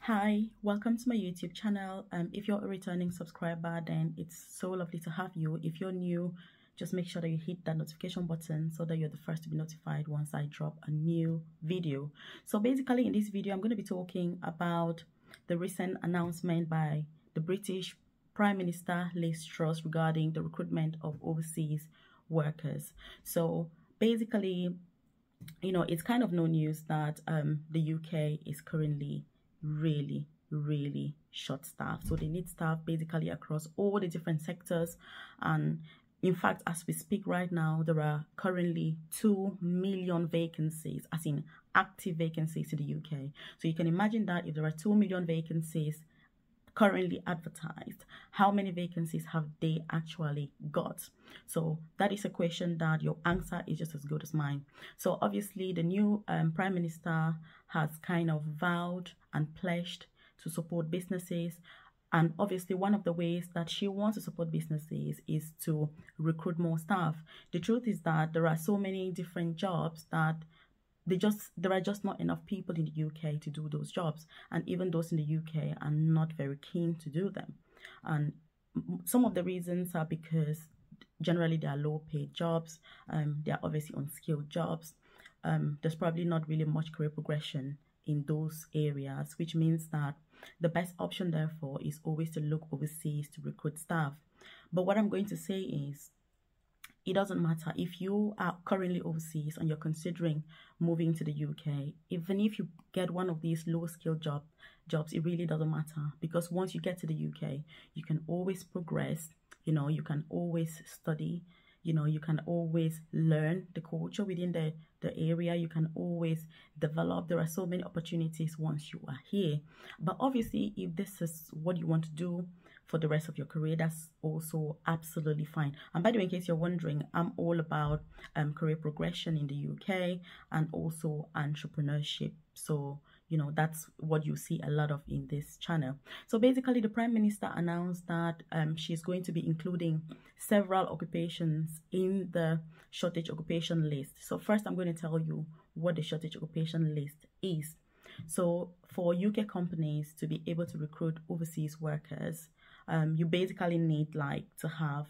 Hi, welcome to my YouTube channel. If you're a returning subscriber, then it's so lovely to have you. If you're new, just make sure that you hit that notification button so that you're the first to be notified once I drop a new video. So basically in this video, I'm going to be talking about the recent announcement by the British Prime Minister Liz Truss regarding the recruitment of overseas workers. So basically, it's kind of no news that the UK is currently really short staffed. So they need staff basically across all the different sectors. And in fact, as we speak right now, there are currently 2 million vacancies, as in active vacancies in the UK. So you can imagine that if there are 2 million vacancies currently advertised, how many vacancies have they actually got? So that is a question that your answer is just as good as mine. So obviously the new Prime Minister has kind of vowed and pledged to support businesses, and obviously one of the ways that she wants to support businesses is to recruit more staff. The truth is that there are so many different jobs that there are just not enough people in the UK to do those jobs, and even those in the UK are not very keen to do them. And some of the reasons are because generally they are low paid jobs, they are obviously unskilled jobs. There's probably not really much career progression in those areas, which means that the best option therefore is always to look overseas to recruit staff. But what I'm going to say is, it doesn't matter if you are currently overseas and you're considering moving to the UK. Even if you get one of these low-skilled jobs, it really doesn't matter, because once you get to the UK, you can always progress. You can always study. You can always learn the culture within the area. You can always develop. There are so many opportunities once you are here. But obviously, if this is what you want to do for the rest of your career, that's also absolutely fine. And by the way, in case you're wondering, I'm all about career progression in the UK and also entrepreneurship. So that's what you see a lot of in this channel. So basically, the Prime Minister announced that she's going to be including several occupations in the shortage occupation list. So first, I'm going to tell you what the shortage occupation list is. So for UK companies to be able to recruit overseas workers, you basically need to have,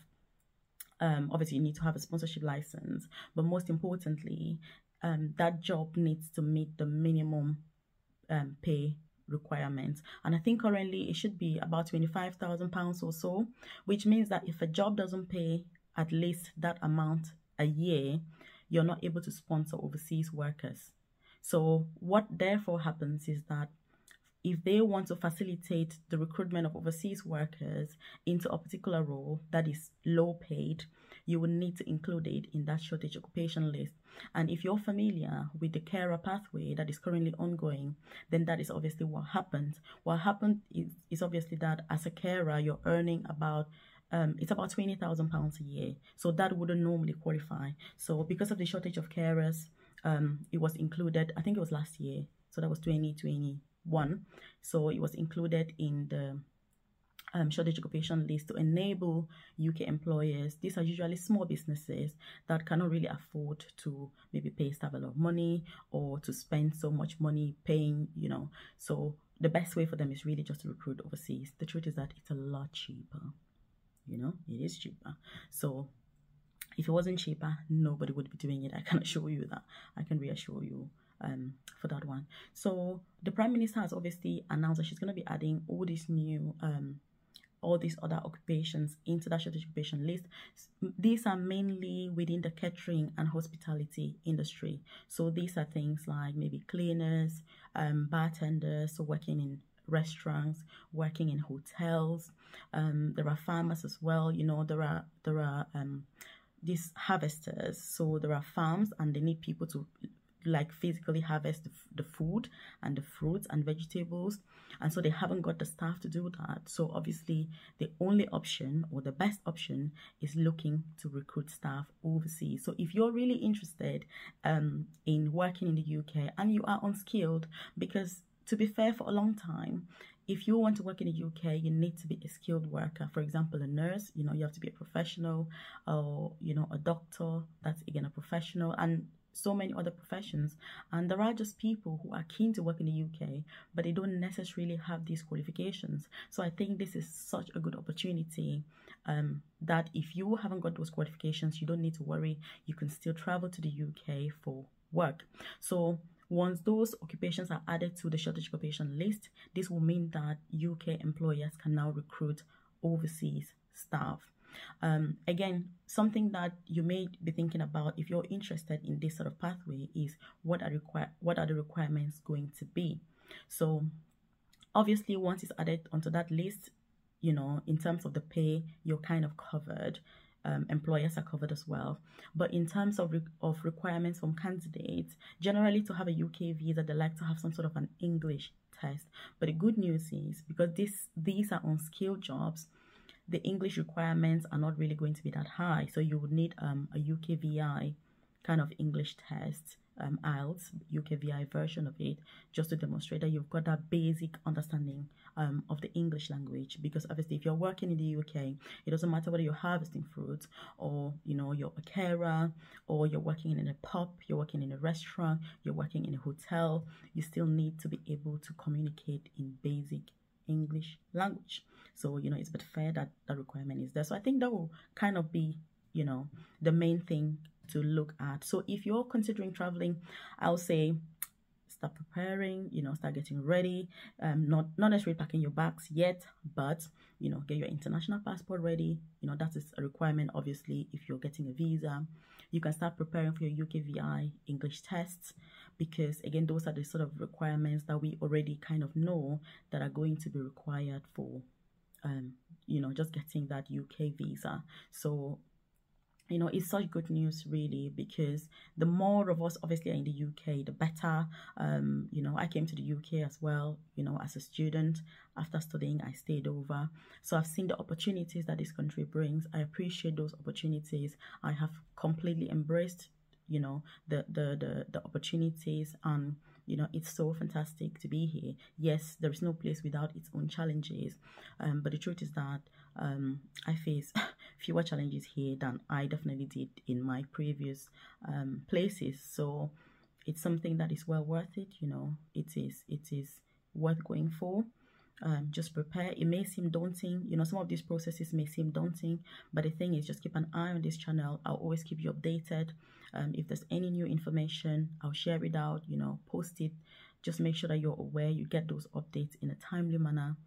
obviously you need to have a sponsorship license, but most importantly, that job needs to meet the minimum pay requirements. And I think currently it should be about £25,000 or so, which means that if a job doesn't pay at least that amount a year, you're not able to sponsor overseas workers. So what therefore happens is that if they want to facilitate the recruitment of overseas workers into a particular role that is low paid, you will need to include it in that shortage occupation list. And if you're familiar with the carer pathway that is currently ongoing, then that is obviously what happens. What happened is obviously that as a carer, you're earning about it's about £20,000 a year. So that wouldn't normally qualify. So because of the shortage of carers, it was included, I think it was last year. So that was 2021. So it was included in the shortage occupation list to enable UK employers. These are usually small businesses that cannot really afford to maybe pay staff a lot of money or to spend so much money paying, So the best way for them is really just to recruit overseas. The truth is that it's a lot cheaper. It is cheaper. So if it wasn't cheaper, nobody would be doing it. I can assure you that. I can reassure you for that one. So the Prime Minister has obviously announced that she's going to be adding all these new all these other occupations into that shortage occupation list. These are mainly within the catering and hospitality industry. So these are things like maybe cleaners, bartenders, so working in restaurants, working in hotels. There are farmers as well. There are these harvesters. So there are farms and they need people to physically harvest the food and the fruits and vegetables, and so they haven't got the staff to do that. So obviously the only option or the best option is looking to recruit staff overseas. So if you're really interested in working in the UK and you are unskilled, because to be fair, for a long time, if you want to work in the UK, you need to be a skilled worker. For example, a nurse, you have to be a professional, or a doctor, that's again a professional. And so many other professions, and there are just people who are keen to work in the UK, but they don't necessarily have these qualifications. So I think this is such a good opportunity, that if you haven't got those qualifications, you don't need to worry. You can still travel to the UK for work. So once those occupations are added to the shortage occupation list, this will mean that UK employers can now recruit overseas staff. Again, something that you may be thinking about if you're interested in this sort of pathway is what are the requirements going to be. So obviously, once it's added onto that list, you know, in terms of the pay, you're kind of covered. Employers are covered as well. But in terms of requirements from candidates, generally to have a UK visa, they like to have some sort of an English test. But the good news is, because these are unskilled jobs, the English requirements are not really going to be that high. So you would need a UKVI kind of English test, IELTS, UKVI version of it, just to demonstrate that you've got that basic understanding of the English language. Because obviously, if you're working in the UK, it doesn't matter whether you're harvesting fruits, or, you know, you're a carer, or you're working in a pub, you're working in a restaurant, you're working in a hotel, you still need to be able to communicate in basic English language. So, you know, it's a bit fair that that requirement is there. So I think that will kind of be, you know, the main thing to look at. So if you're considering traveling, I'll say start preparing, you know, start getting ready. Not necessarily packing your bags yet, but, you know, get your international passport ready. You know, that is a requirement, obviously, if you're getting a visa. You can start preparing for your UKVI English tests, because again, those are the sort of requirements that we already kind of know that are going to be required for you know, just getting that UK visa. So, you know, it's such good news, really, because the more of us obviously are in the UK, the better. You know, I came to the UK as well, you know, as a student. After studying, I stayed over. So I've seen the opportunities that this country brings. I appreciate those opportunities. I have completely embraced, you know, the opportunities, and you know, it's so fantastic to be here. Yes, there is no place without its own challenges, but the truth is that I face fewer challenges here than I definitely did in my previous places. So it's something that is well worth it. You know, it is worth going for. Just prepare. It may seem daunting, you know, some of these processes may seem daunting, but the thing is, just keep an eye on this channel. I'll always keep you updated. If there's any new information, I'll share it out, you know, post it. Just make sure that you're aware, you get those updates in a timely manner,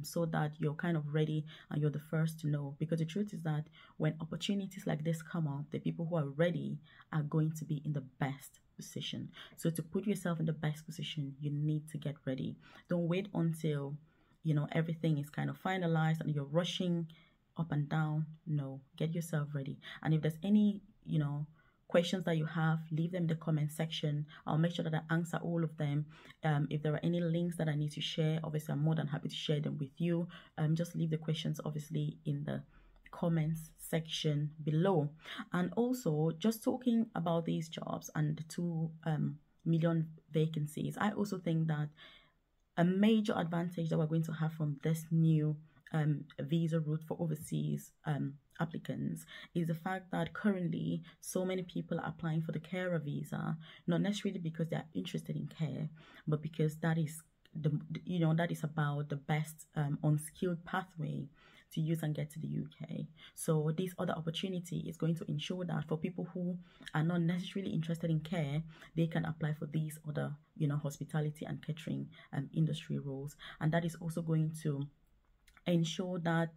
so that you're kind of ready and you're the first to know. Because the truth is that when opportunities like this come up, the people who are ready are going to be in the best position. So to put yourself in the best position, you need to get ready. Don't wait until, you know, everything is kind of finalized and you're rushing up and down. No, get yourself ready. And if there's any, you know, questions that you have, leave them in the comment section. I'll make sure that I answer all of them. If there are any links that I need to share, obviously I'm more than happy to share them with you. Just leave the questions obviously in the comments section below. And also, just talking about these jobs and the 2 million vacancies, I also think that a major advantage that we're going to have from this new visa route for overseas applicants is the fact that currently so many people are applying for the carer visa, not necessarily because they are interested in care, but because that is that is about the best unskilled pathway to use and get to the UK. So this other opportunity is going to ensure that for people who are not necessarily interested in care, they can apply for these other, you know, hospitality and catering industry roles. And that is also going to ensure that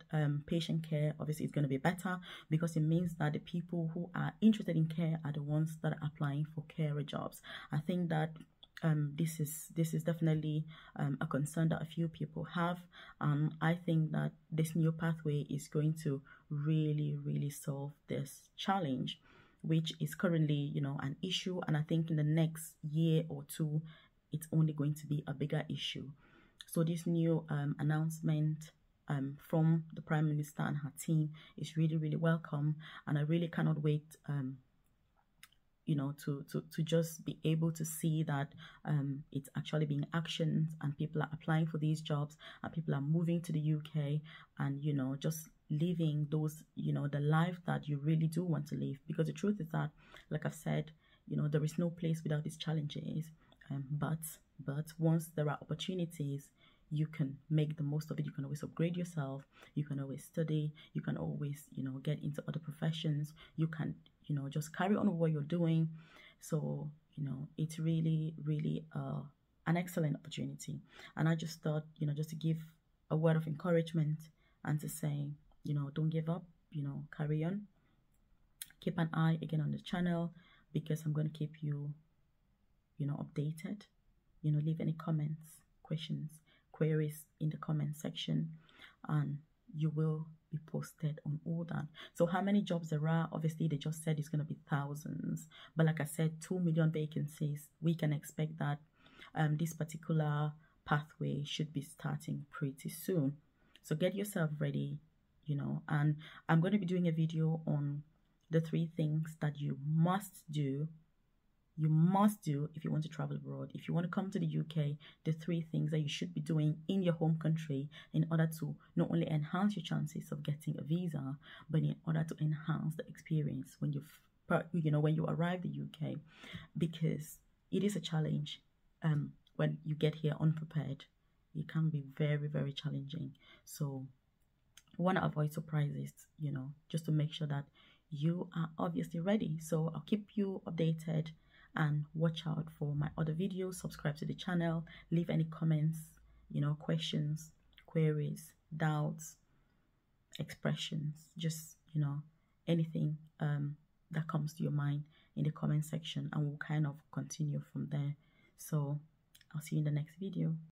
patient care obviously is going to be better, because it means that the people who are interested in care are the ones that are applying for carer jobs. I think that this is definitely a concern that a few people have, and I think that this new pathway is going to really solve this challenge, which is currently, you know, an issue. And I think in the next year or two, it's only going to be a bigger issue. So this new announcement from the Prime Minister and her team is really welcome, and I really cannot wait you know, to just be able to see that it's actually being actioned, and people are applying for these jobs, and people are moving to the UK, and, you know, just living those, you know, the life that you really do want to live. Because the truth is that, like I've said, you know, there is no place without its challenges, but once there are opportunities, you can make the most of it. You can always upgrade yourself, you can always study, you can always, you know, get into other professions, you can, you know, just carry on with what you're doing. So, you know, it's really, really an excellent opportunity. And I just thought, you know, just to give a word of encouragement and to say, you know, don't give up, you know, carry on, keep an eye again on the channel, because I'm going to keep you, you know, updated. You know, leave any comments, questions, queries in the comment section, and you will be posted on all that. So how many jobs there are, obviously they just said it's going to be thousands, but like I said, 2 million vacancies. We can expect that this particular pathway should be starting pretty soon. So get yourself ready, you know, and I'm going to be doing a video on the 3 things that you must do if you want to travel abroad. If you want to come to the UK, the 3 things that you should be doing in your home country in order to not only enhance your chances of getting a visa, but in order to enhance the experience when when you arrive the UK, because it is a challenge. When you get here unprepared, it can be very, very challenging. So I want to avoid surprises, you know, just to make sure that you are obviously ready. So I'll keep you updated, and watch out for my other videos. Subscribe to the channel, leave any comments, you know, questions, queries, doubts, expressions, just, you know, anything that comes to your mind in the comment section, and we'll kind of continue from there. So I'll see you in the next video.